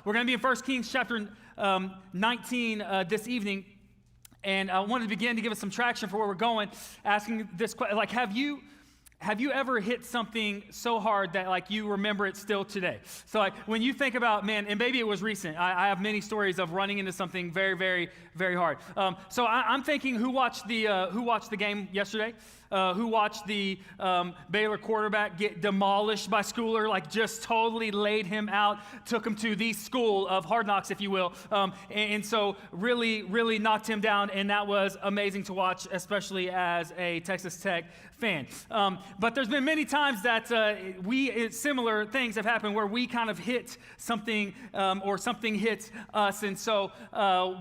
We're going to be in 1 Kings chapter 19 this evening. And I wanted to begin to give us some traction for where we're going, asking this question, like, have you ever hit something so hard that, like, you remember it still today? So, like, when you think about, man, and maybe it was recent. I have many stories of running into something very, very, very hard. So I'm thinking, who watched the game yesterday? Who watched the Baylor quarterback get demolished by Schooler, like just totally laid him out, took him to the school of hard knocks, if you will, and so really, really knocked him down, and that was amazing to watch, especially as a Texas Tech fan. But there's been many times that similar things have happened where we kind of hit something or something hits us, and so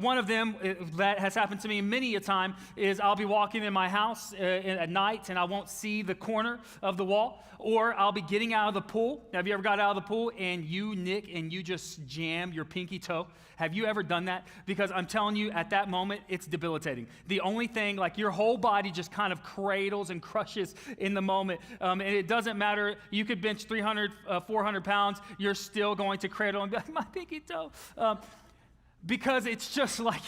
one of them that has happened to me many a time is I'll be walking in my house at night, and I won't see the corner of the wall, or I'll be getting out of the pool. Have you ever got out of the pool and you, Nick, and you just jam your pinky toe? Have you ever done that? Because I'm telling you, at that moment, it's debilitating. The only thing, like, your whole body just kind of cradles and crushes in the moment, and it doesn't matter. You could bench 300, 400 pounds. You're still going to cradle and be like, my pinky toe. Because it's just like,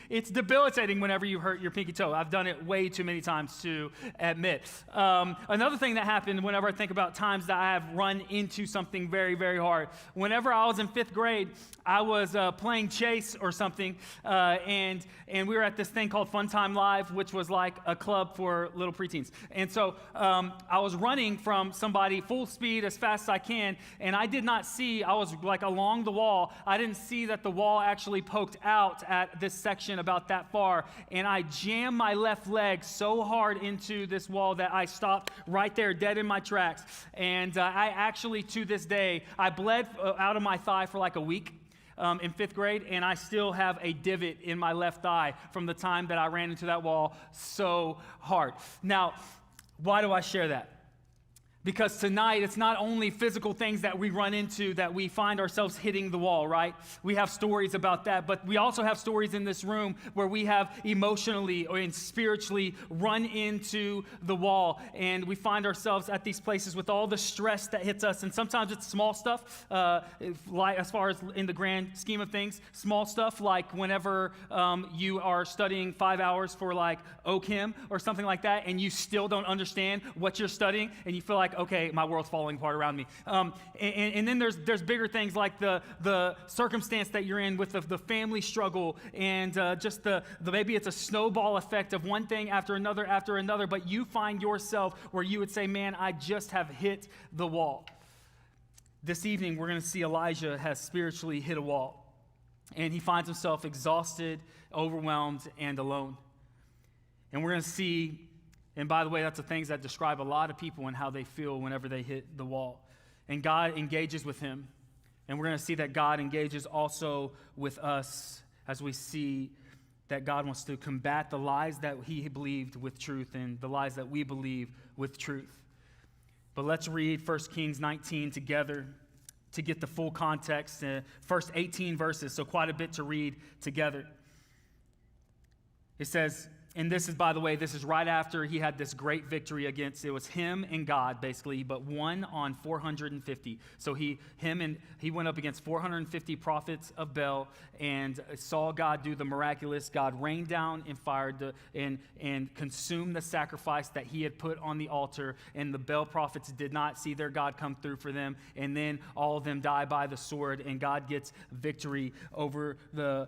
it's debilitating whenever you hurt your pinky toe. I've done it way too many times to admit. Another thing that happened whenever I think about times that I have run into something very, very hard. Whenever I was in 5th grade, I was playing chase or something, and we were at this thing called Fun Time Live, which was like a club for little preteens. And so I was running from somebody full speed as fast as I can, and I did not see, I was like along the wall, I didn't see that the wall actually poked out at this section about that far, and I jammed my left leg so hard into this wall that I stopped right there dead in my tracks. And I actually, to this day, I bled out of my thigh for like a week in 5th grade, and I still have a divot in my left thigh from the time that I ran into that wall so hard. Now, why do I share that? Because tonight, it's not only physical things that we run into that we find ourselves hitting the wall, right? We have stories about that, but we also have stories in this room where we have emotionally and spiritually run into the wall, and we find ourselves at these places with all the stress that hits us, and sometimes it's small stuff, like as far as in the grand scheme of things, small stuff like whenever you are studying 5 hours for like OChem or something like that, and you still don't understand what you're studying, and you feel like, okay, my world's falling apart around me. And then there's bigger things like the circumstance that you're in with the family struggle, and just the maybe it's a snowball effect of one thing after another, but you find yourself where you would say, man, I just have hit the wall. This evening, we're going to see Elijah has spiritually hit a wall, and he finds himself exhausted, overwhelmed, and alone. And we're going to see, and by the way, that's the things that describe a lot of people and how they feel whenever they hit the wall. And God engages with him. And we're going to see that God engages also with us as we see that God wants to combat the lies that he believed with truth and the lies that we believe with truth. But let's read 1 Kings 19 together to get the full context. First 18 verses, so quite a bit to read together. It says, and this is, by the way, this is right after he had this great victory against, it was him and God, basically, but 1 on 450. So he went up against 450 prophets of Baal and saw God do the miraculous. God rained down and fire and consumed the sacrifice that he had put on the altar, and the Baal prophets did not see their God come through for them, and then all of them die by the sword, and God gets victory over the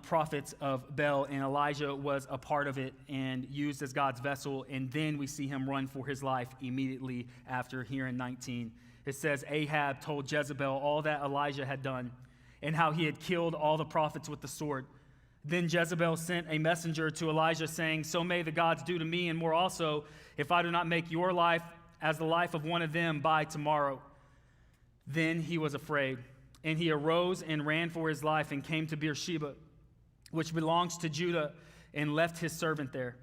prophets of Baal, and Elijah was a part of it and used as God's vessel. And then we see him run for his life immediately after here in 19. It says, Ahab told Jezebel all that Elijah had done and how he had killed all the prophets with the sword. Then Jezebel sent a messenger to Elijah saying, so may the gods do to me and more also, if I do not make your life as the life of one of them by tomorrow. Then he was afraid. And he arose and ran for his life and came to Beersheba, which belongs to Judah, and left his servant there.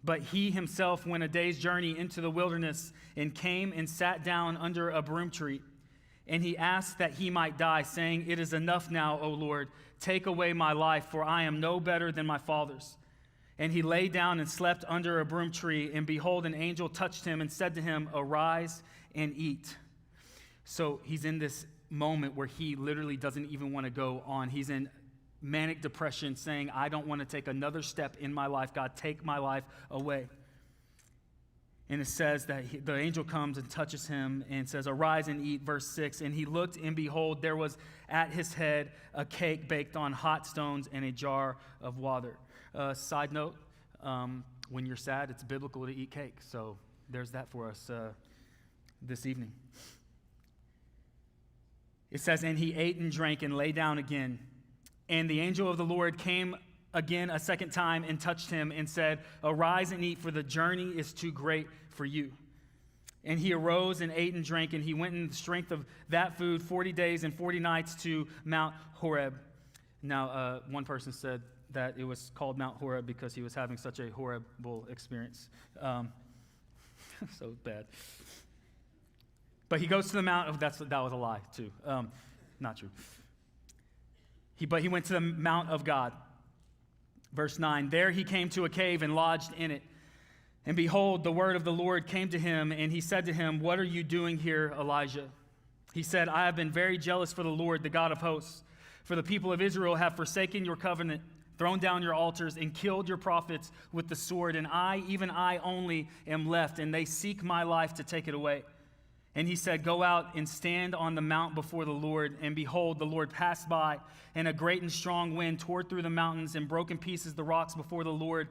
But he himself went a day's journey into the wilderness and came and sat down under a broom tree. And he asked that he might die, saying, it is enough now, O Lord, take away my life, for I am no better than my fathers. And he lay down and slept under a broom tree, and behold, an angel touched him and said to him, arise and eat. So he's in this moment where he literally doesn't even want to go on. He's in manic depression, saying, I don't want to take another step in my life. God, take my life away. And it says that the angel comes and touches him and says, arise and eat, verse 6. And he looked, and behold, there was at his head a cake baked on hot stones and a jar of water. Side note, when you're sad, it's biblical to eat cake. So there's that for us this evening. It says, and he ate and drank and lay down again. And the angel of the Lord came again a second time and touched him and said, arise and eat, for the journey is too great for you. And he arose and ate and drank, and he went in the strength of that food 40 days and 40 nights to Mount Horeb. Now, one person said that it was called Mount Horeb because he was having such a horrible experience. So bad. But he goes to the mount. That was a lie, too. Not true. But he went to the mount of God. Verse 9, there he came to a cave and lodged in it. And behold, the word of the Lord came to him, and he said to him, what are you doing here, Elijah? He said, I have been very jealous for the Lord, the God of hosts. For the people of Israel have forsaken your covenant, thrown down your altars, and killed your prophets with the sword. And I, even I only, am left, and they seek my life to take it away. And he said, go out and stand on the mount before the Lord. And behold, the Lord passed by, and a great and strong wind tore through the mountains and broke in pieces the rocks before the Lord.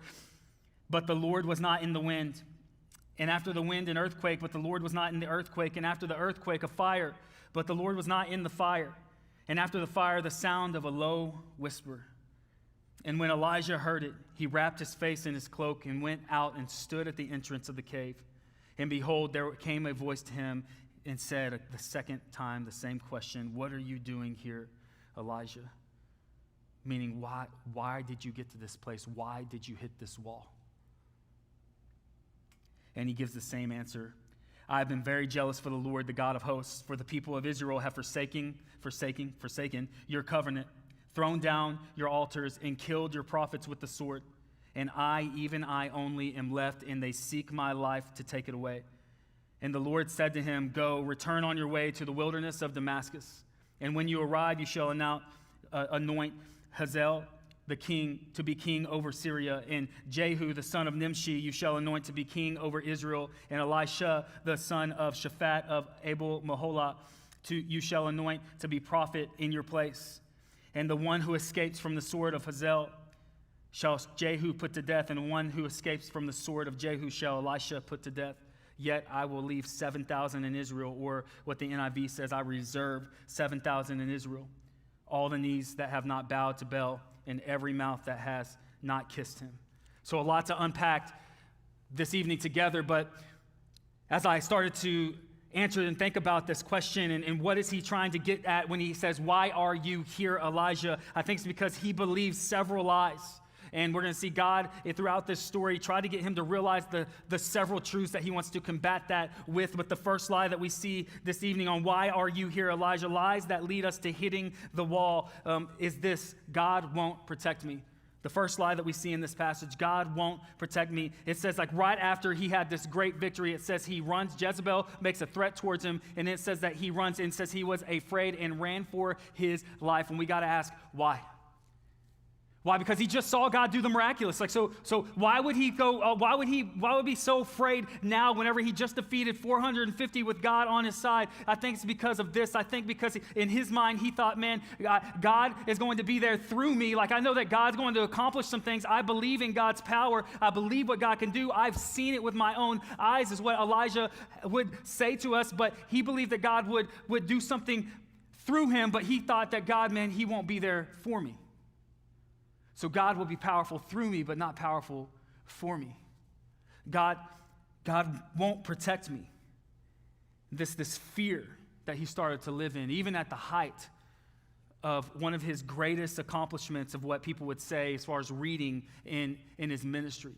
But the Lord was not in the wind. And after the wind, an earthquake, but the Lord was not in the earthquake. And after the earthquake, a fire, but the Lord was not in the fire. And after the fire, the sound of a low whisper. And when Elijah heard it, he wrapped his face in his cloak and went out and stood at the entrance of the cave. And behold, there came a voice to him and said the second time the same question, what are you doing here, Elijah? Meaning, why did you get to this place? Why did you hit this wall? And he gives the same answer. I have been very jealous for the Lord, the God of hosts, for the people of Israel have forsaken your covenant, thrown down your altars, and killed your prophets with the sword. And I, even I only, am left, and they seek my life to take it away. And the Lord said to him, go, return on your way to the wilderness of Damascus. And when you arrive, you shall anoint Hazael the king to be king over Syria. And Jehu, the son of Nimshi, you shall anoint to be king over Israel. And Elisha, the son of Shaphat of Abel-Meholah, you shall anoint to be prophet in your place. And the one who escapes from the sword of Hazael shall Jehu put to death, and one who escapes from the sword of Jehu shall Elisha put to death. Yet I will leave 7,000 in Israel, or what the NIV says, I reserve 7,000 in Israel. All the knees that have not bowed to Baal, and every mouth that has not kissed him. So a lot to unpack this evening together, but as I started to answer and think about this question and what is he trying to get at when he says, why are you here, Elijah? I think it's because he believes several lies. And we're going to see God throughout this story try to get him to realize the several truths that he wants to combat that with. But the first lie that we see this evening on why are you here, Elijah, lies that lead us to hitting the wall, is this: God won't protect me. The first lie that we see in this passage, God won't protect me. It says, like, right after he had this great victory, it says he runs. Jezebel makes a threat towards him, and it says that he runs and says he was afraid and ran for his life. And we got to ask, why? Why? Because he just saw God do the miraculous. Like, so why would he go? Why would he be so afraid now whenever he just defeated 450 with God on his side? I think it's because of this. I think because in his mind he thought, man, God is going to be there through me. Like, I know that God's going to accomplish some things. I believe in God's power. I believe what God can do. I've seen it with my own eyes, is what Elijah would say to us. But he believed that God would do something through him. But he thought that God, man, he won't be there for me. So God will be powerful through me, but not powerful for me. God won't protect me. This fear that he started to live in, even at the height of one of his greatest accomplishments of what people would say as far as reading in his ministry.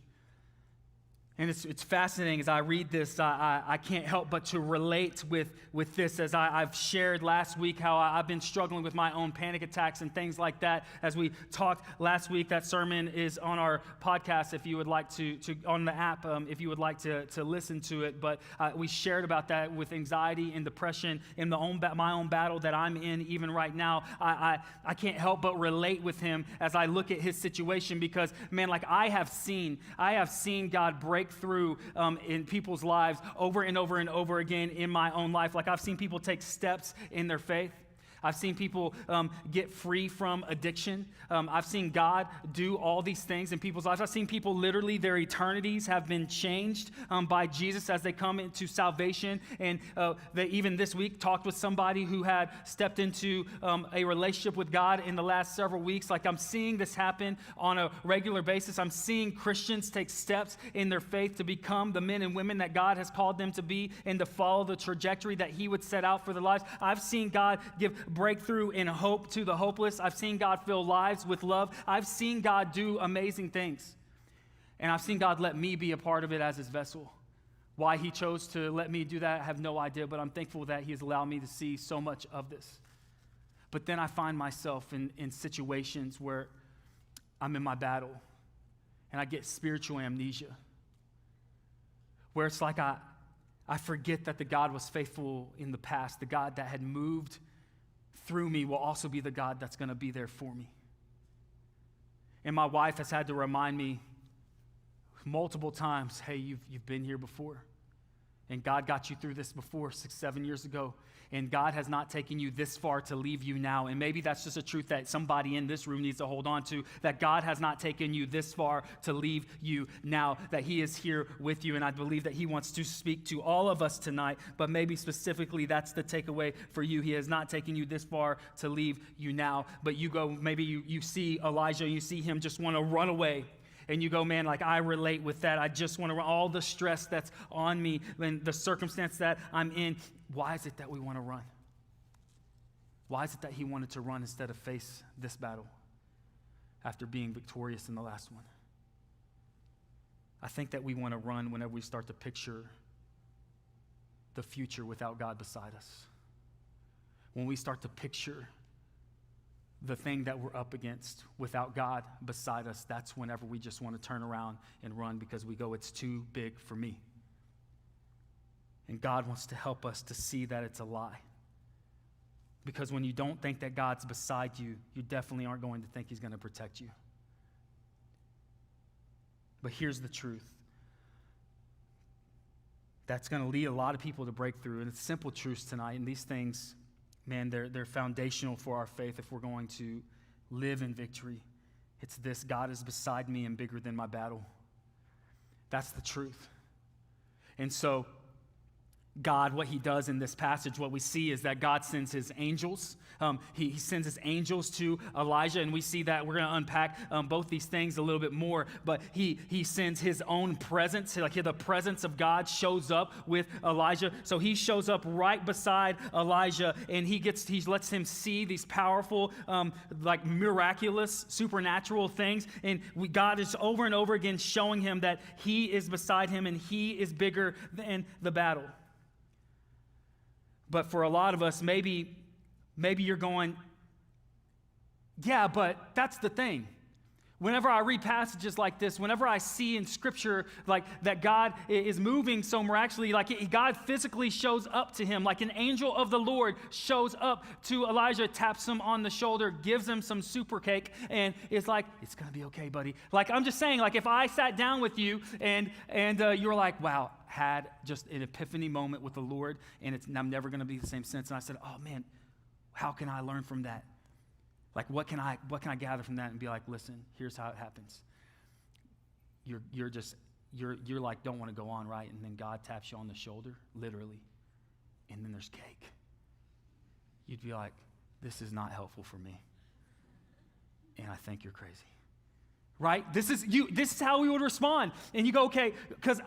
And it's fascinating as I read this, I can't help but to relate with this as I've shared last week how I've been struggling with my own panic attacks and things like that. As we talked last week, that sermon is on our podcast if you would like to on the app, if you would like to listen to it. But we shared about that with anxiety and depression in my own battle that I'm in even right now. I can't help but relate with him as I look at his situation because, man, like I have seen God break through in people's lives over and over and over again in my own life. Like I've seen people take steps in their faith. I've seen people get free from addiction. I've seen God do all these things in people's lives. I've seen people literally, their eternities have been changed by Jesus as they come into salvation. And they even this week talked with somebody who had stepped into a relationship with God in the last several weeks. Like I'm seeing this happen on a regular basis. I'm seeing Christians take steps in their faith to become the men and women that God has called them to be and to follow the trajectory that he would set out for their lives. I've seen God give breakthrough and hope to the hopeless. I've seen God fill lives with love. I've seen God do amazing things. And I've seen God let me be a part of it as his vessel. Why he chose to let me do that, I have no idea, but I'm thankful that he has allowed me to see so much of this. But then I find myself in situations where I'm in my battle and I get spiritual amnesia, where it's like I forget that the God was faithful in the past. The God that had moved through me will also be the God that's going to be there for me. And my wife has had to remind me multiple times, hey, you've been here before. And God got you through this before 6-7 years ago. And God has not taken you this far to leave you now. And maybe that's just a truth that somebody in this room needs to hold on to, that God has not taken you this far to leave you now, that he is here with you. And I believe that he wants to speak to all of us tonight, but maybe specifically that's the takeaway for you. He has not taken you this far to leave you now. But you go, maybe you see Elijah, you see him just want to run away. And you go, man, like I relate with that. I just want to run all the stress that's on me and the circumstance that I'm in. Why is it that we want to run? Why is it that he wanted to run instead of face this battle after being victorious in the last one? I think that we want to run whenever we start to picture the future without God beside us. When we start to picture the thing that we're up against without God beside us, that's whenever we just want to turn around and run because we go, it's too big for me. And God wants to help us to see that it's a lie. Because when you don't think that God's beside you, you definitely aren't going to think he's going to protect you. But here's the truth. That's going to lead a lot of people to breakthrough. And it's simple truths tonight. And these things, man, they're foundational for our faith if we're going to live in victory. It's this: God is beside me and bigger than my battle. That's the truth. And so God, what he does in this passage, what we see is that God sends his angels. He sends his angels to Elijah, and we see that. We're going to unpack both these things a little bit more, but he sends his own presence. Like the presence of God shows up with Elijah. So he shows up right beside Elijah, and he lets him see these powerful, like miraculous, supernatural things. And God is over and over again showing him that he is beside him and he is bigger than the battle. But for a lot of us, maybe you're going, yeah, but that's the thing. Whenever I read passages like this, whenever I see in Scripture like that God is moving so miraculously, like God physically shows up to him, like an angel of the Lord shows up to Elijah, taps him on the shoulder, gives him some super cake, and is like, it's going to be okay, buddy. Like, I'm just saying, like if I sat down with you and you were like, wow, had just an epiphany moment with the Lord, and I'm never going to be the same since. And I said, oh man, how can I learn from that? Like, what can I gather from that and be like, listen, here's how it happens. You're like, don't want to go on, right? And then God taps you on the shoulder, literally, and then there's cake. You'd be like, this is not helpful for me. And I think you're crazy. Right? This is how we would respond. And you go, okay, because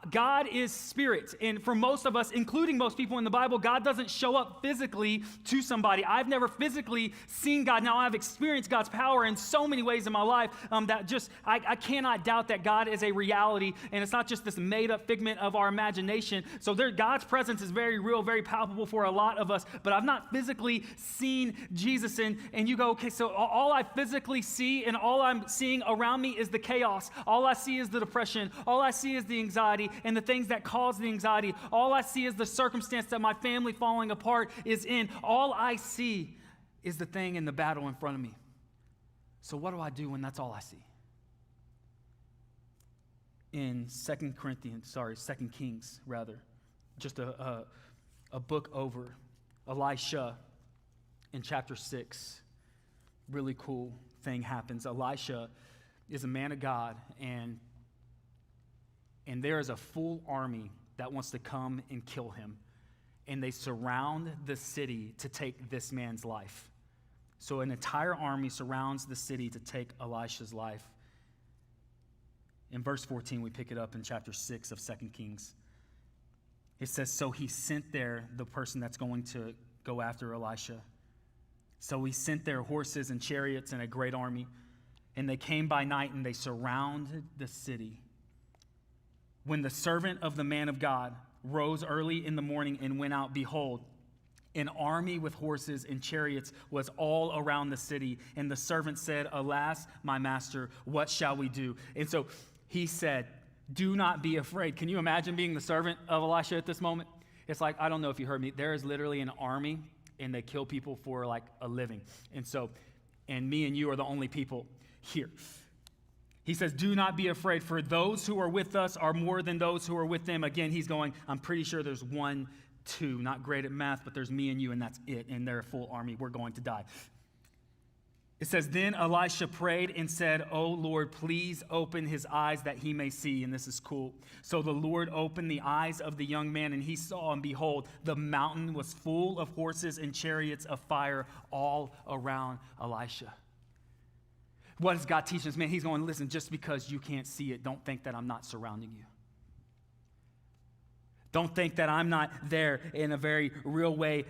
God is spirit. And for most of us, including most people in the Bible, God doesn't show up physically to somebody. I've never physically seen God. Now, I've experienced God's power in so many ways in my life that just, I cannot doubt that God is a reality. And it's not just this made-up figment of our imagination. So God's presence is very real, very palpable for a lot of us. But I've not physically seen Jesus. And you go, okay, so all I physically see and all I'm seeing around me is the chaos. All I see is the depression. All I see is the anxiety and the things that cause the anxiety. All I see is the circumstance that my family falling apart is in. All I see is the thing in the battle in front of me. So what do I do when that's all I see? In 2 Kings, just a book over, Elisha in chapter 6, really cool thing happens. Elisha is a man of God, and there is a full army that wants to come and kill him, and they surround the city to take this man's life. So an entire army surrounds the city to take Elisha's life. In verse 14, we pick it up in chapter 6 of 2 Kings. It says, so he sent there the person that's going to go after Elisha. So he sent their horses and chariots and a great army. And they came by night and they surrounded the city. When the servant of the man of God rose early in the morning and went out, behold, an army with horses and chariots was all around the city. And the servant said, alas, my master, what shall we do? And so he said, do not be afraid. Can you imagine being the servant of Elisha at this moment? It's like, I don't know if you heard me. There is literally an army and they kill people for like a living. And me and you are the only people here. He says, do not be afraid, for those who are with us are more than those who are with them. Again, he's going, I'm pretty sure there's 1, 2, not great at math, but there's me and you, and that's it, and they're a full army. We're going to die. It says, then Elisha prayed and said, oh Lord, please open his eyes that he may see. And this is cool. So the Lord opened the eyes of the young man, and he saw, and behold, the mountain was full of horses and chariots of fire all around Elisha. What does God teach us? Man, he's going, listen, just because you can't see it, don't think that I'm not surrounding you. Don't think that I'm not there in a very real way,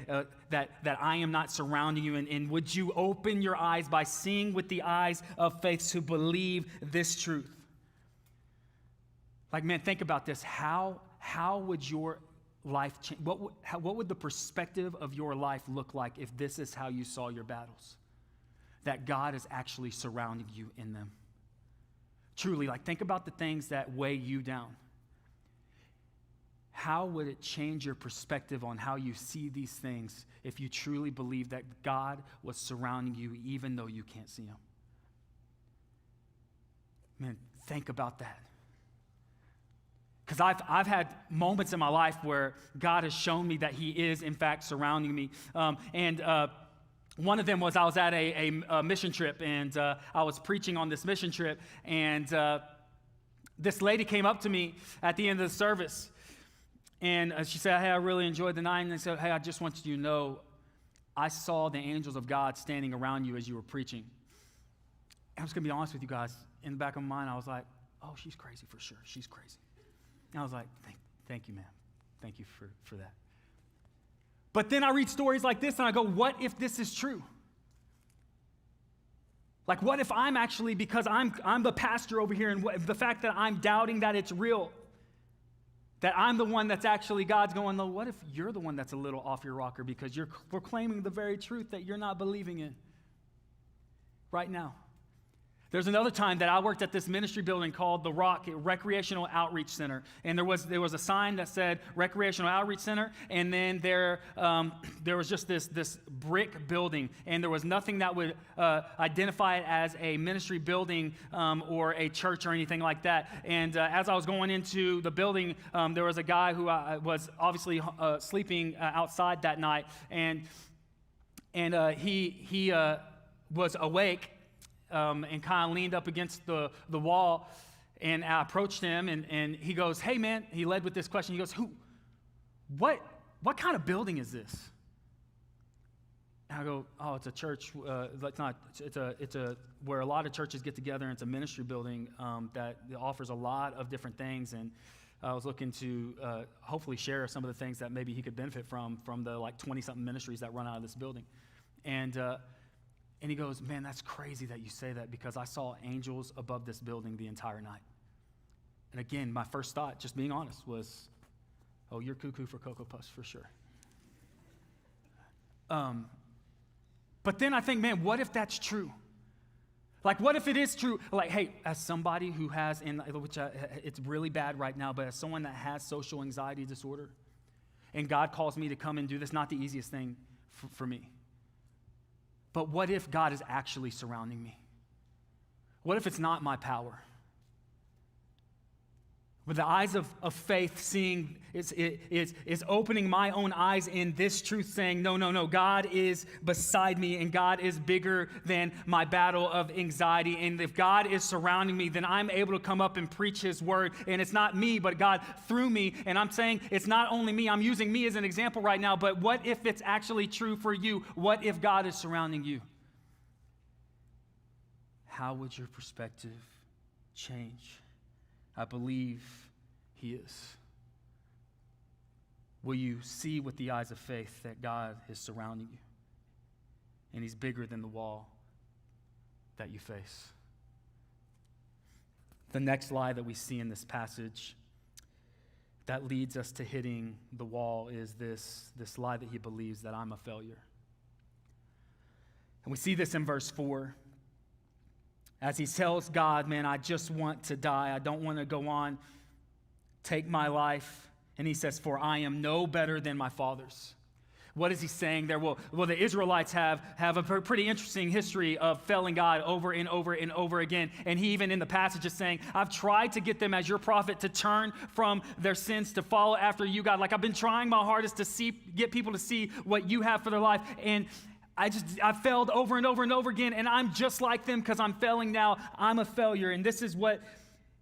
that I am not surrounding you. And would you open your eyes by seeing with the eyes of faith to believe this truth? Like, man, think about this. How would your life change? What would the perspective of your life look like if this is how you saw your battles? That God is actually surrounding you in them. Truly, like, think about the things that weigh you down. How would it change your perspective on how you see these things if you truly believe that God was surrounding you even though you can't see him? Man, think about that. Because I've had moments in my life where God has shown me that he is, in fact, surrounding me. One of them was I was at a mission trip, and I was preaching on this mission trip, and this lady came up to me at the end of the service. And she said, hey, I really enjoyed the night. And I said, hey, I just want you to know, I saw the angels of God standing around you as you were preaching. And I was going to be honest with you guys. In the back of my mind, I was like, oh, she's crazy for sure. She's crazy. And I was like, thank you, ma'am. Thank you for that. But then I read stories like this, and I go, what if this is true? Like, what if I'm actually, because I'm the pastor over here, and the fact that I'm doubting that it's real, that I'm the one that's actually God's going, no, what if you're the one that's a little off your rocker because you're proclaiming the very truth that you're not believing in right now? There's another time that I worked at this ministry building called The Rock Recreational Outreach Center. And there was a sign that said Recreational Outreach Center. And then there was just this brick building. And there was nothing that would identify it as a ministry building or a church or anything like that. And as I was going into the building, there was a guy who was obviously sleeping outside that night. And he was awake. And kind of leaned up against the wall, and I approached him, and he goes, hey, man, he led with this question. He goes, what kind of building is this? And I go, oh, it's a church. It's where a lot of churches get together, and it's a ministry building that offers a lot of different things. And I was looking to hopefully share some of the things that maybe he could benefit from the like 20-something ministries that run out of this building. And he goes, man, that's crazy that you say that, because I saw angels above this building the entire night. And again, my first thought, just being honest, was, oh, you're cuckoo for Cocoa Puffs for sure. But then I think, man, what if that's true? Like, what if it is true? Like, hey, as somebody who has, it's really bad right now, but as someone that has social anxiety disorder, and God calls me to come and do this, not the easiest thing for me. But what if God is actually surrounding me? What if it's not my power? With the eyes of faith, seeing is opening my own eyes in this truth, saying, no, God is beside me, and God is bigger than my battle of anxiety. And if God is surrounding me, then I'm able to come up and preach his word. And it's not me, but God through me. And I'm saying it's not only me. I'm using me as an example right now, but what if it's actually true for you? What if God is surrounding you? How would your perspective change? I believe he is. Will you see with the eyes of faith that God is surrounding you, and he's bigger than the wall that you face? The next lie that we see in this passage that leads us to hitting the wall is this lie that he believes that I'm a failure. And we see this in verse 4. As he tells God, man, I just want to die. I don't want to go on. Take my life. And he says, for I am no better than my fathers. What is he saying there? Well, the Israelites have a pretty interesting history of failing God over and over and over again. And he even in the passage is saying, I've tried to get them as your prophet to turn from their sins, to follow after you, God. Like, I've been trying my hardest to get people to see what you have for their life. And I failed over and over and over again, and I'm just like them because I'm failing now. I'm a failure, and this is what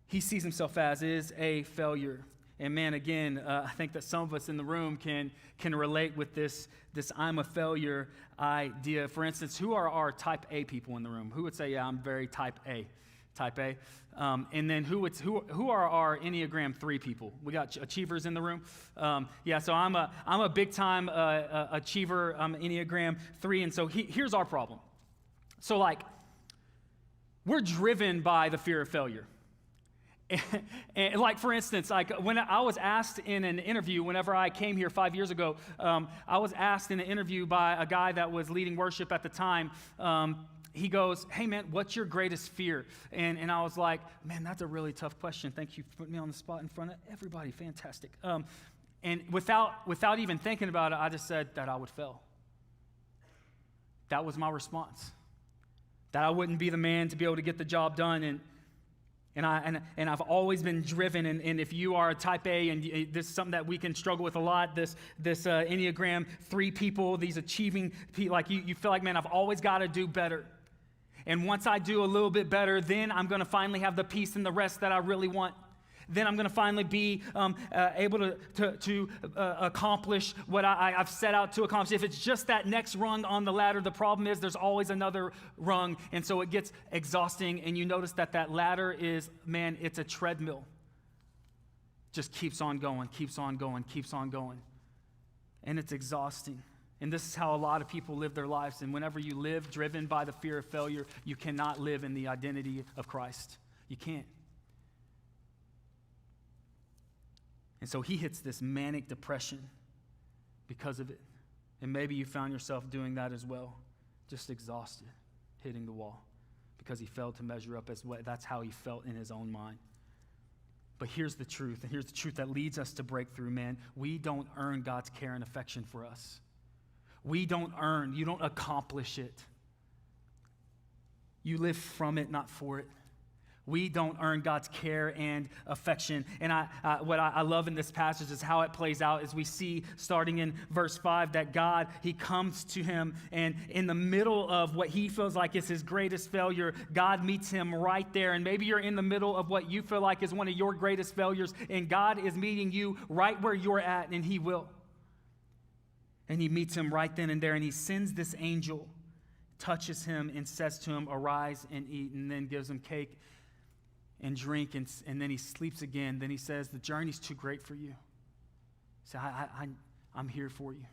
he sees himself as, is a failure. And man, again, I think that some of us in the room can relate with this I'm a failure idea. For instance, who are our type A people in the room? Who would say, yeah, I'm very type A? Type A. And then who are our Enneagram 3 people? We got achievers in the room. So I'm a big time achiever. I'm Enneagram 3, and so here's our problem. So like, we're driven by the fear of failure. And like, for instance, like when I was asked in an interview, whenever I came here 5 years ago, I was asked in an interview by a guy that was leading worship at the time. He goes, hey, man, what's your greatest fear? And I was like, man, that's a really tough question. Thank you for putting me on the spot in front of everybody. Fantastic. And without even thinking about it, I just said that I would fail. That was my response. That I wouldn't be the man to be able to get the job done. And I've always been driven, and if you are a type A, and this is something that we can struggle with a lot, this Enneagram 3 people, these achieving people, like you feel like, man, I've always got to do better. And once I do a little bit better, then I'm going to finally have the peace and the rest that I really want. Then I'm going to finally be able to accomplish what I've set out to accomplish. If it's just that next rung on the ladder, the problem is there's always another rung. And so it gets exhausting. And you notice that ladder is, man, it's a treadmill. Just keeps on going, keeps on going, keeps on going. And it's exhausting. And this is how a lot of people live their lives. And whenever you live driven by the fear of failure, you cannot live in the identity of Christ. You can't. And so he hits this manic depression because of it. And maybe you found yourself doing that as well, just exhausted, hitting the wall, because he failed to measure up as well. That's how he felt in his own mind. But here's the truth, and here's the truth that leads us to breakthrough, man. We don't earn God's care and affection for us. You don't accomplish it. You live from it, not for it. We don't earn God's care and affection. And what I love in this passage is how it plays out as we see starting in verse 5 that God, he comes to him, and in the middle of what he feels like is his greatest failure, God meets him right there. And maybe you're in the middle of what you feel like is one of your greatest failures, and God is meeting you right where you're at, and he will. And he meets him right then and there, and he sends this angel, touches him, and says to him, arise and eat, and then gives him cake and drink, and then he sleeps again. Then he says, the journey's too great for you. So I'm here for you.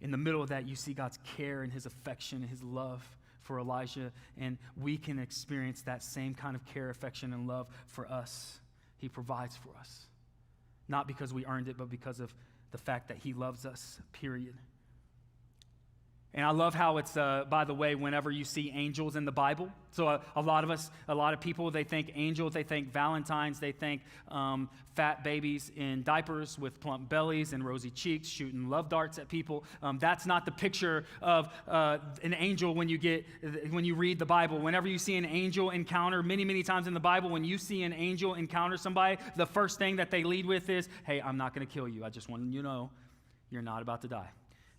In the middle of that, you see God's care and his affection and his love for Elijah, and we can experience that same kind of care, affection, and love for us. He provides for us, not because we earned it, but because of the fact that he loves us, period. And I love how it's, by the way, whenever you see angels in the Bible. So a lot of people, they think angels, they think Valentines, they think fat babies in diapers with plump bellies and rosy cheeks shooting love darts at people. That's not the picture of an angel when you read the Bible. Whenever you see an angel encounter, many, many times in the Bible, when you see an angel encounter somebody, the first thing that they lead with is, hey, I'm not going to kill you. I just want you to know you're not about to die.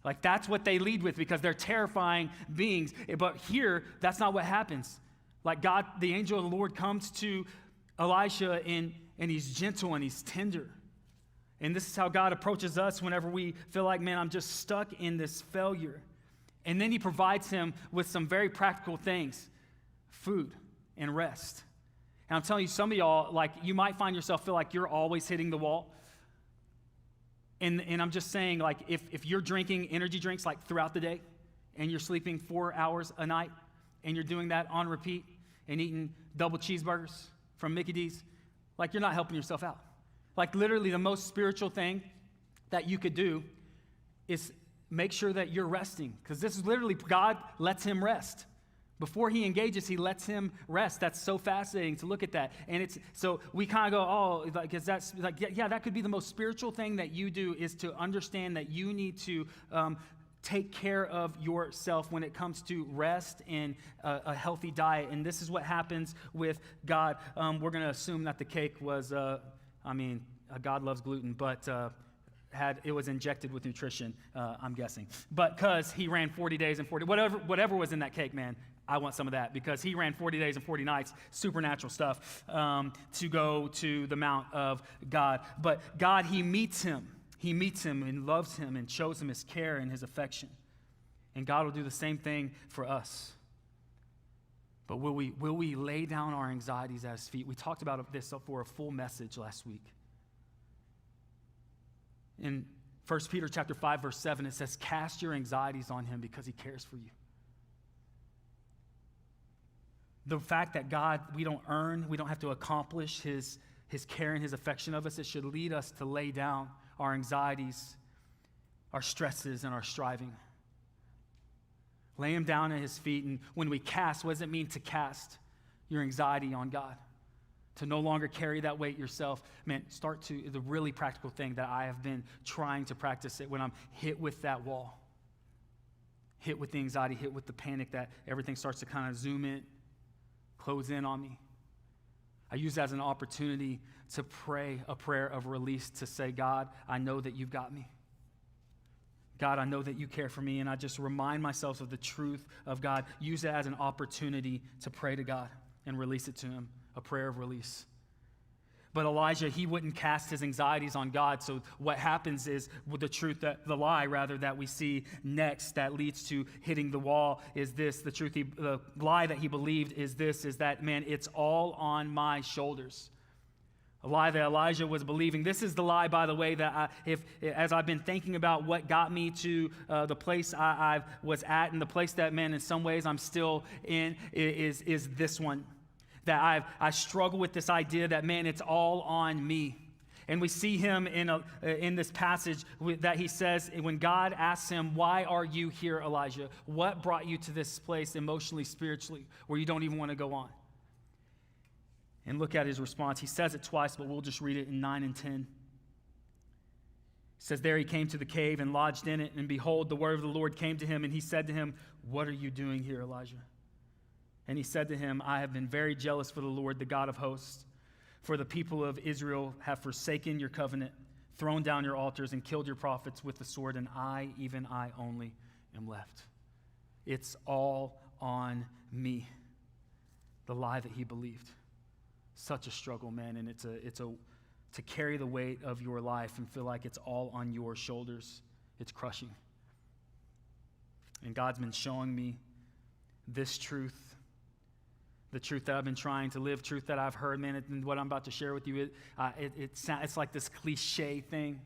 Like, that's what they lead with because they're terrifying beings. But here, that's not what happens. Like, God, the angel of the Lord comes to Elisha, and he's gentle and he's tender. And this is how God approaches us whenever we feel like, man, I'm just stuck in this failure. And then he provides him with some very practical things, food and rest. And I'm telling you, some of y'all, like, you might find yourself feel like you're always hitting the wall. And I'm just saying, like, if you're drinking energy drinks, like, throughout the day, and you're sleeping 4 hours a night, and you're doing that on repeat, and eating double cheeseburgers from Mickey D's, like, you're not helping yourself out. Like, literally, the most spiritual thing that you could do is make sure that you're resting. Because this is literally, God lets him rest. Before he engages, he lets him rest. That's so fascinating to look at that. And it's so we kind of go, oh, like, is that like, yeah, that could be the most spiritual thing that you do, is to understand that you need to take care of yourself when it comes to rest and a healthy diet. And this is what happens with God. We're going to assume that the cake was, God loves gluten, but it was injected with nutrition, I'm guessing. But because he ran 40 days and 40, whatever was in that cake, man, I want some of that, because he ran 40 days and 40 nights, supernatural stuff, to go to the Mount of God. But God, he meets him. He meets him and loves him and shows him his care and his affection. And God will do the same thing for us. But will we lay down our anxieties at his feet? We talked about this for a full message last week. In 1 Peter chapter 5, verse 7, it says, cast your anxieties on him because he cares for you. The fact that God, we don't have to accomplish his care and his affection of us, it should lead us to lay down our anxieties, our stresses, and our striving. Lay them down at his feet. And when we cast, what does it mean to cast your anxiety on God? To no longer carry that weight yourself. Man, start to, the really practical thing that I have been trying to practice it when I'm hit with that wall. Hit with the anxiety, hit with the panic, that everything starts to kind of zoom in, close in on me. I use that as an opportunity to pray a prayer of release, to say, God, I know that you've got me. God, I know that you care for me, and I just remind myself of the truth of God. Use it as an opportunity to pray to God and release it to him, a prayer of release. But Elijah, he wouldn't cast his anxieties on God. So what happens is, with the lie that we see next that leads to hitting the wall is this. The lie that he believed is this, is that, man, it's all on my shoulders. A lie that Elijah was believing. This is the lie, by the way, that as I've been thinking about what got me to the place I was at, and the place that, man, in some ways I'm still in, is this one. That I struggle with this idea that, man, it's all on me. And we see him in this passage that he says, when God asks him, why are you here, Elijah? What brought you to this place emotionally, spiritually, where you don't even want to go on? And look at his response. He says it twice, but we'll just read it in 9 and 10. It says, there he came to the cave and lodged in it, and behold, the word of the Lord came to him, and he said to him, what are you doing here, Elijah? And he said to him, I have been very jealous for the Lord, the God of hosts, for the people of Israel have forsaken your covenant, thrown down your altars, and killed your prophets with the sword, and even I only am left. It's all on me. The lie that he believed. Such a struggle, man, and it's to carry the weight of your life and feel like it's all on your shoulders It's crushing. And God's been showing me this truth, the truth that I've been trying to live, truth that I've heard, man, and what I'm about to share with you, it's like this cliche thing,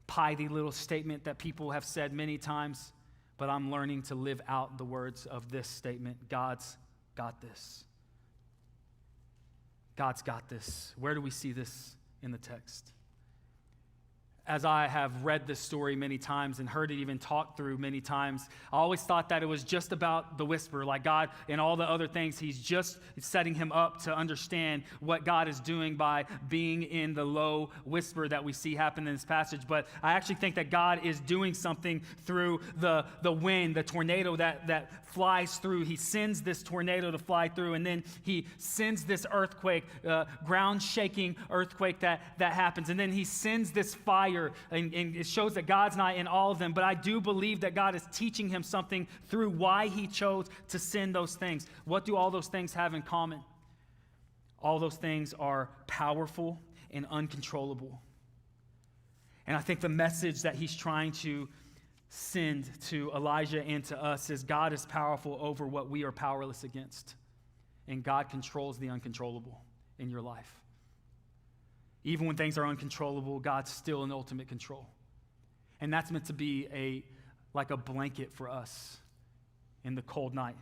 piety little statement that people have said many times, but I'm learning to live out the words of this statement. God's got this. God's got this. Where do we see this in the text? As I have read this story many times and heard it even talked through many times, I always thought that it was just about the whisper, like God and all the other things, he's just setting him up to understand what God is doing by being in the low whisper that we see happen in this passage. But I actually think that God is doing something through the wind, the tornado that flies through. He sends this tornado to fly through, and then he sends this earthquake, ground-shaking earthquake that happens. And then he sends this fire, and it shows that God's not in all of them, but I do believe that God is teaching him something through why he chose to send those things. What do all those things have in common? All those things are powerful and uncontrollable. And I think the message that he's trying to send to Elijah and to us is God is powerful over what we are powerless against, and God controls the uncontrollable in your life. Even when things are uncontrollable, God's still in ultimate control. And that's meant to be like a blanket for us in the cold night.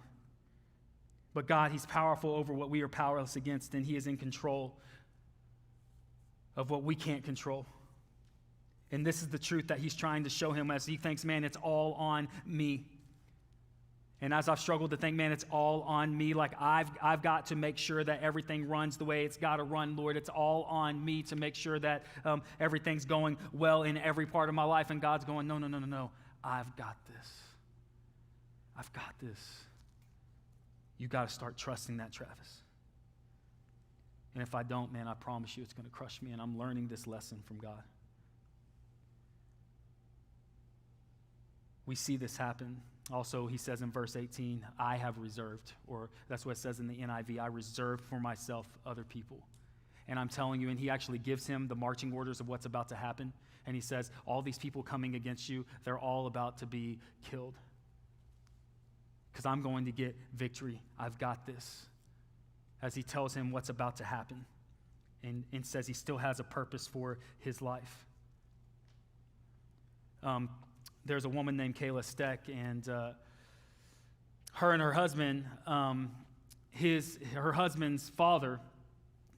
But God, he's powerful over what we are powerless against, and he is in control of what we can't control. And this is the truth that he's trying to show him as he thinks, man, it's all on me. And as I've struggled to think, man, it's all on me. Like I've got to make sure that everything runs the way it's got to run, Lord. It's all on me to make sure that everything's going well in every part of my life. And God's going, no. I've got this. I've got this. You got to start trusting that, Travis. And if I don't, man, I promise you it's going to crush me. And I'm learning this lesson from God. We see this happen. Also, he says in verse 18, I have reserved, or that's what it says in the NIV, I reserved for myself other people. And I'm telling you, and he actually gives him the marching orders of what's about to happen. And he says, all these people coming against you, they're all about to be killed. Because I'm going to get victory. I've got this. As he tells him what's about to happen. And says he still has a purpose for his life. There's a woman named Kayla Steck, and her and her husband, her husband's father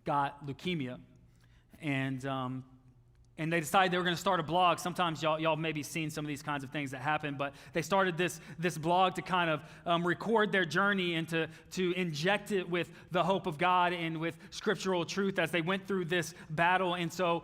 got leukemia, and they decided they were going to start a blog. Sometimes y'all maybe seen some of these kinds of things that happen, but they started this blog to kind of record their journey and to inject it with the hope of God and with scriptural truth as they went through this battle. And so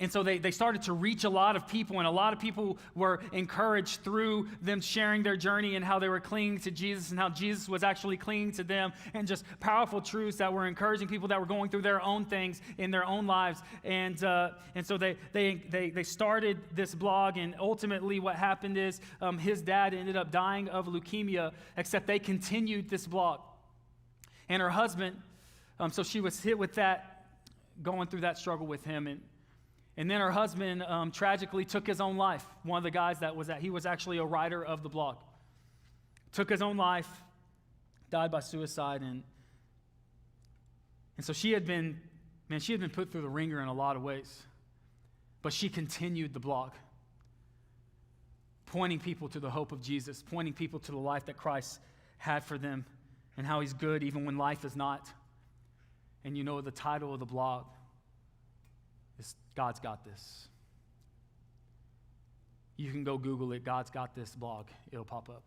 And so they started to reach a lot of people, and a lot of people were encouraged through them sharing their journey and how they were clinging to Jesus and how Jesus was actually clinging to them, and just powerful truths that were encouraging people that were going through their own things in their own lives. And so they started this blog, and ultimately what happened is his dad ended up dying of leukemia, except they continued this blog. And her husband, so she was hit with that, going through that struggle with him, and then her husband tragically took his own life. One of the guys he was actually a writer of the blog. Took his own life, died by suicide, and so she had been put through the ringer in a lot of ways. But she continued the blog, pointing people to the hope of Jesus, pointing people to the life that Christ had for them, and how he's good even when life is not. And you know the title of the blog is God's Got This. You can go Google it, God's Got This blog. It'll pop up.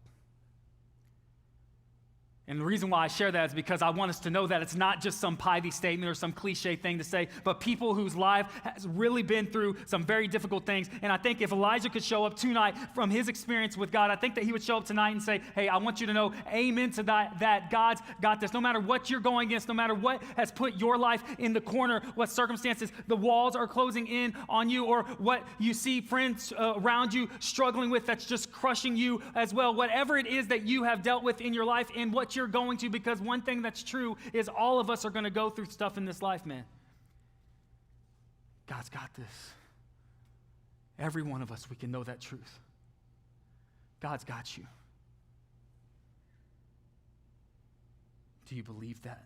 And the reason why I share that is because I want us to know that it's not just some piety statement or some cliche thing to say, but people whose life has really been through some very difficult things. And I think if Elijah could show up tonight from his experience with God, I think that he would show up tonight and say, hey, I want you to know, amen to that God's got this. No matter what you're going against, no matter what has put your life in the corner, what circumstances the walls are closing in on you, or what you see friends around you struggling with that's just crushing you as well. Whatever it is that you have dealt with in your life and what you're going to, because one thing that's true is all of us are going to go through stuff in this life, man. God's got this. Every one of us, we can know that truth. God's got you. Do you believe that?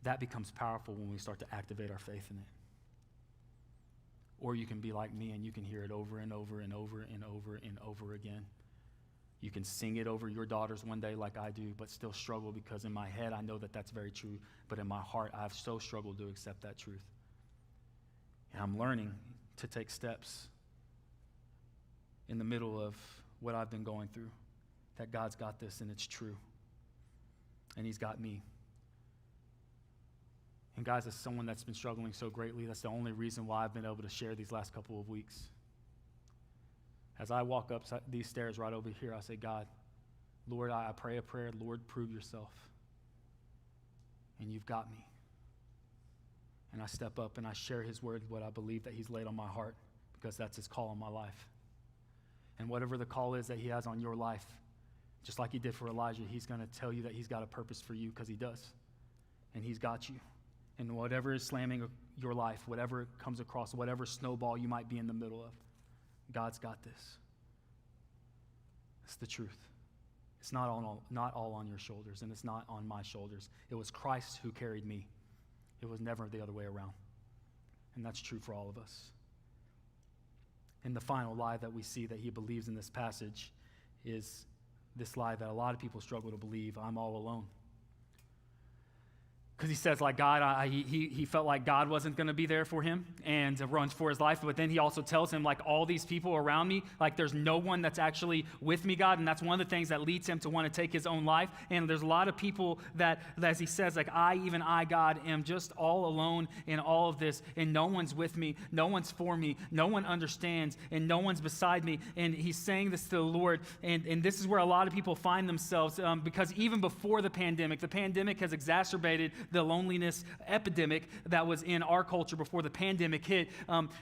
That becomes powerful when we start to activate our faith in it. Or you can be like me and you can hear it over and over and over and over and over again. You can sing it over your daughters one day like I do, but still struggle because in my head I know that that's very true, but in my heart I've so struggled to accept that truth. And I'm learning to take steps in the middle of what I've been going through, that God's got this and it's true. And he's got me. And guys, as someone that's been struggling so greatly, that's the only reason why I've been able to share these last couple of weeks. As I walk up these stairs right over here, I say, God, Lord, I pray a prayer. Lord, prove yourself. And you've got me. And I step up and I share his word, what I believe that he's laid on my heart, because that's his call on my life. And whatever the call is that he has on your life, just like he did for Elijah, he's going to tell you that he's got a purpose for you, because he does. And he's got you. And whatever is slamming your life, whatever comes across, whatever snowball you might be in the middle of, God's got this. It's the truth. It's not all on your shoulders, and it's not on my shoulders. It was Christ who carried me. It was never the other way around. And that's true for all of us. And the final lie that we see that he believes in this passage is this lie that a lot of people struggle to believe: I'm all alone. Because he says, like, God, he felt like God wasn't going to be there for him and runs for his life. But then he also tells him, like, all these people around me, like, there's no one that's actually with me, God. And that's one of the things that leads him to want to take his own life. And there's a lot of people that, as he says, like, even I, God, am just all alone in all of this. And no one's with me. No one's for me. No one understands. And no one's beside me. And he's saying this to the Lord. And this is where a lot of people find themselves, because even before the pandemic has exacerbated the loneliness epidemic that was in our culture before the pandemic hit.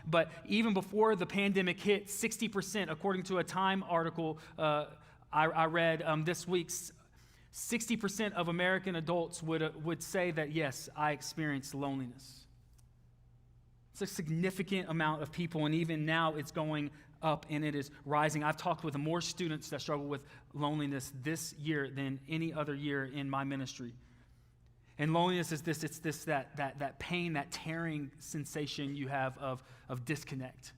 But even before the pandemic hit, 60%, according to a Time article I read this week, 60% of American adults would say that, yes, I experienced loneliness. It's a significant amount of people, and even now it's going up and it is rising. I've talked with more students that struggle with loneliness this year than any other year in my ministry. And loneliness is that pain, that tearing sensation you have of disconnect,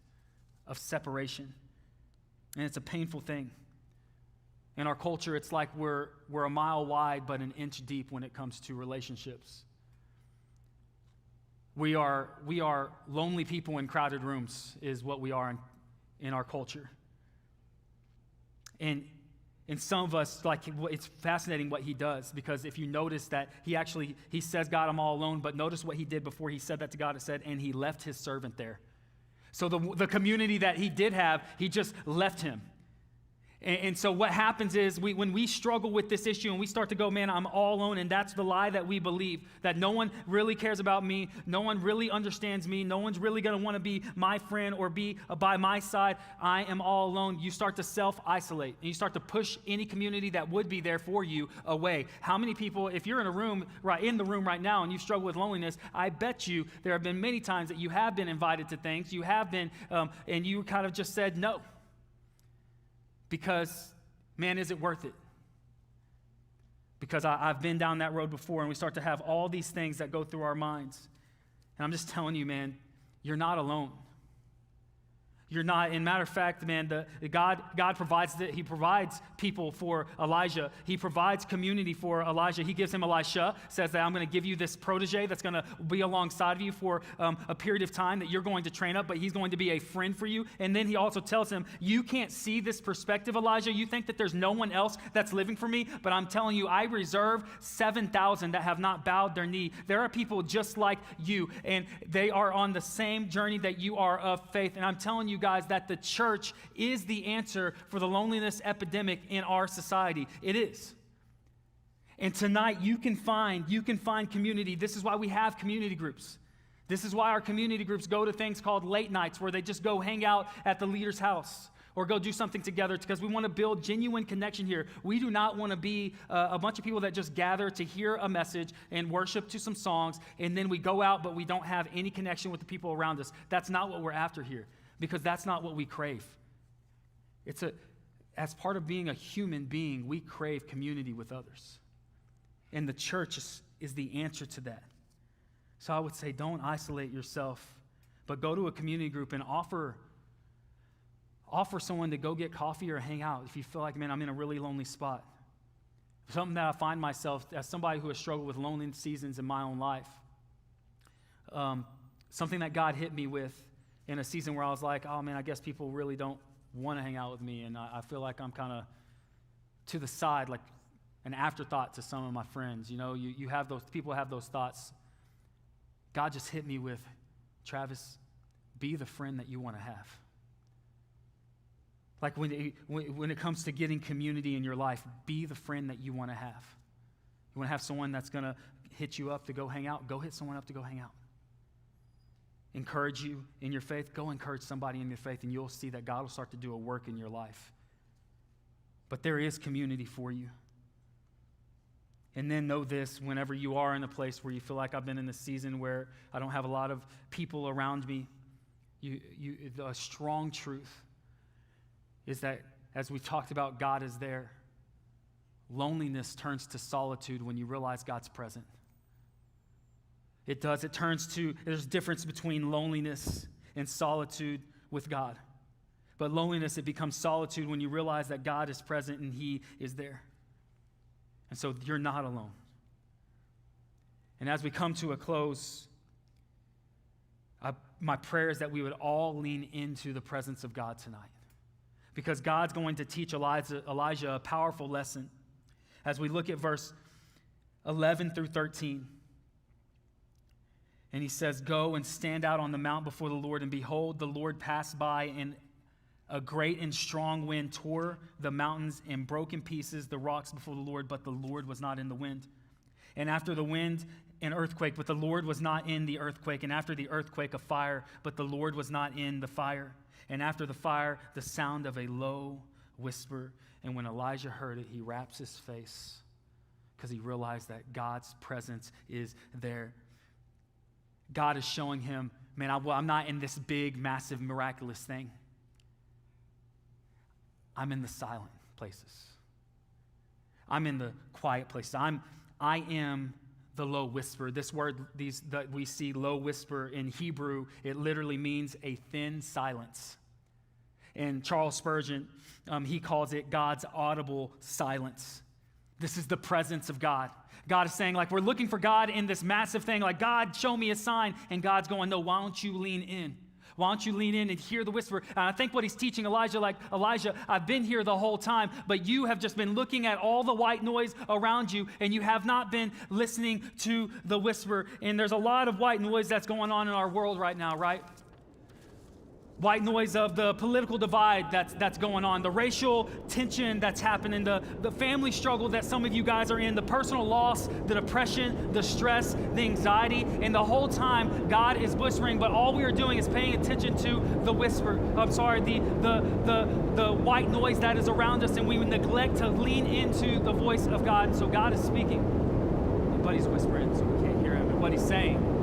of separation. And it's a painful thing. In our culture, it's like we're a mile wide but an inch deep when it comes to relationships. We are lonely people in crowded rooms is what we are in our culture. And some of us, like, it's fascinating what he does, because if you notice that he says, God, I'm all alone, but notice what he did before he said that to God. It said, and he left his servant there. So the community that he did have, he just left him. And so what happens is when we struggle with this issue and we start to go, man, I'm all alone, and that's the lie that we believe, that no one really cares about me, no one really understands me, no one's really going to want to be my friend or be by my side, I am all alone. You start to self-isolate, and you start to push any community that would be there for you away. How many people, if you're in the room right now and you struggle with loneliness, I bet you there have been many times that you have been invited to things, you have been, and you kind of just said no. Because, man, is it worth it? Because I've been down that road before, and we start to have all these things that go through our minds. And I'm just telling you, man, you're not alone. You're not. And matter of fact, man, God provides He provides people for Elijah. He provides community for Elijah. He gives him Elisha, says that I'm going to give you this protege that's going to be alongside of you for a period of time that you're going to train up, but he's going to be a friend for you. And then he also tells him, you can't see this perspective, Elijah. You think that there's no one else that's living for me, but I'm telling you, I reserve 7,000 that have not bowed their knee. There are people just like you, and they are on the same journey that you are of faith. And I'm telling you, guys, that the church is the answer for the loneliness epidemic in our society. It is. And tonight you can find community. This is why we have community groups. This is why our community groups go to things called late nights, where they just go hang out at the leader's house. or go do something together because we want to build genuine connection here. We do not want to be a bunch of people that just gather to hear a message and worship to some songs, and then we go out, but we don't have any connection with the people around us. That's not what we're after here, because that's not what we crave. As part of being a human being, we crave community with others. And the church is the answer to that. So I would say, don't isolate yourself, but go to a community group and offer someone to go get coffee or hang out if you feel like, man, I'm in a really lonely spot. Something that I find myself, as somebody who has struggled with lonely seasons in my own life, something that God hit me with in a season where I was like, oh man, I guess people really don't want to hang out with me, and I feel like I'm kind of to the side, like an afterthought to some of my friends. You know, you have those, people have those thoughts. God just hit me with, Travis, be the friend that you want to have. Like when it comes to getting community in your life, be the friend that you want to have. You want to have someone that's going to hit you up to go hang out? Go hit someone up to go hang out. Encourage you in your faith? Go encourage somebody in your faith, and you'll see that God will start to do a work in your life. But there is community for you. And then know this, whenever you are in a place where you feel like I've been in this season where I don't have a lot of people around me, a strong truth is that, as we talked about, God is there. Loneliness turns to solitude when you realize God's present. It does. It turns to, there's a difference between loneliness and solitude with God. But loneliness, it becomes solitude when you realize that God is present and He is there. And so you're not alone. And as we come to a close, my prayer is that we would all lean into the presence of God tonight. Because God's going to teach Elijah a powerful lesson as we look at verse 11 through 13. And he says, go and stand out on the mount before the Lord, and behold, the Lord passed by, and a great and strong wind tore the mountains and broke in pieces the rocks before the Lord, but the Lord was not in the wind. And after the wind, an earthquake, but the Lord was not in the earthquake. And after the earthquake, a fire, but the Lord was not in the fire. And after the fire, the sound of a low whisper. And when Elijah heard it, he wraps his face because he realized that God's presence is there. God is showing him, man, I'm not in this big, massive, miraculous thing. I'm in the silent places. I'm in the quiet places. I am the low whisper. This word, that we see, low whisper, in Hebrew, it literally means a thin silence. And Charles Spurgeon, he calls it God's audible silence. This is the presence of God. God is saying, like, we're looking for God in this massive thing, like, God, show me a sign. And God's going, no, why don't you lean in? Why don't you lean in and hear the whisper? And I think what he's teaching Elijah, like, Elijah, I've been here the whole time, but you have just been looking at all the white noise around you, and you have not been listening to the whisper. And there's a lot of white noise that's going on in our world right now, right? White noise of the political divide that's going on, the racial tension that's happening, the family struggle that some of you guys are in, the personal loss, the depression, the stress, the anxiety, and the whole time God is whispering, but all we are doing is paying attention to the whisper. The white noise that is around us, and we neglect to lean into the voice of God. So God is speaking, but He's whispering, so we can't hear Him. And what He's saying,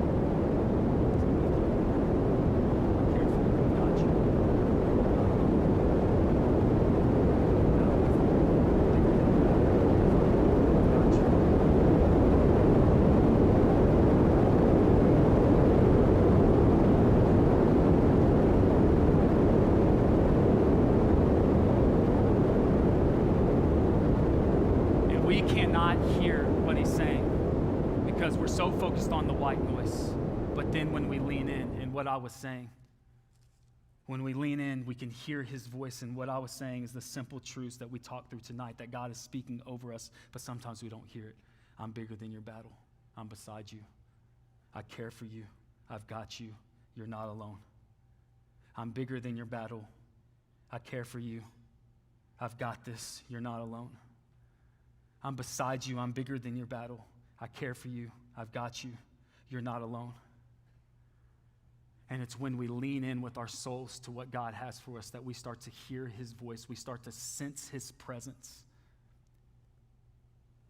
so focused on the white noise. But then when we lean in, and what I was saying, when we lean in, we can hear His voice. And what I was saying is the simple truths that we talked through tonight, that God is speaking over us, but sometimes we don't hear it. I'm bigger than your battle. I'm beside you. I care for you. I've got you. You're not alone. I'm bigger than your battle. I care for you. I've got this. You're not alone. I'm beside you. I'm bigger than your battle. I care for you. I've got you. You're not alone. And it's when we lean in with our souls to what God has for us that we start to hear his voice. We start to sense his presence.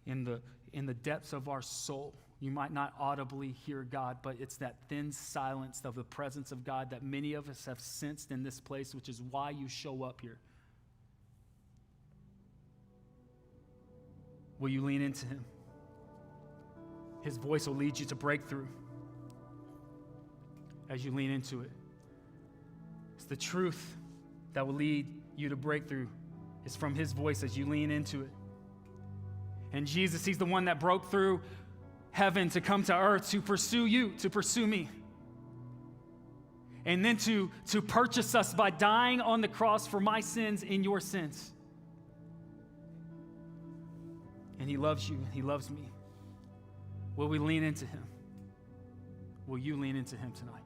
In the depths of our soul, you might not audibly hear God, but it's that thin silence of the presence of God that many of us have sensed in this place, which is why you show up here. Will you lean into him? His voice will lead you to breakthrough as you lean into it. It's the truth that will lead you to breakthrough. It's from his voice as you lean into it. And Jesus, he's the one that broke through heaven to come to earth to pursue you, to pursue me. And then to purchase us by dying on the cross for my sins and your sins. And he loves you, and he loves me. Will we lean into him? Will you lean into him tonight?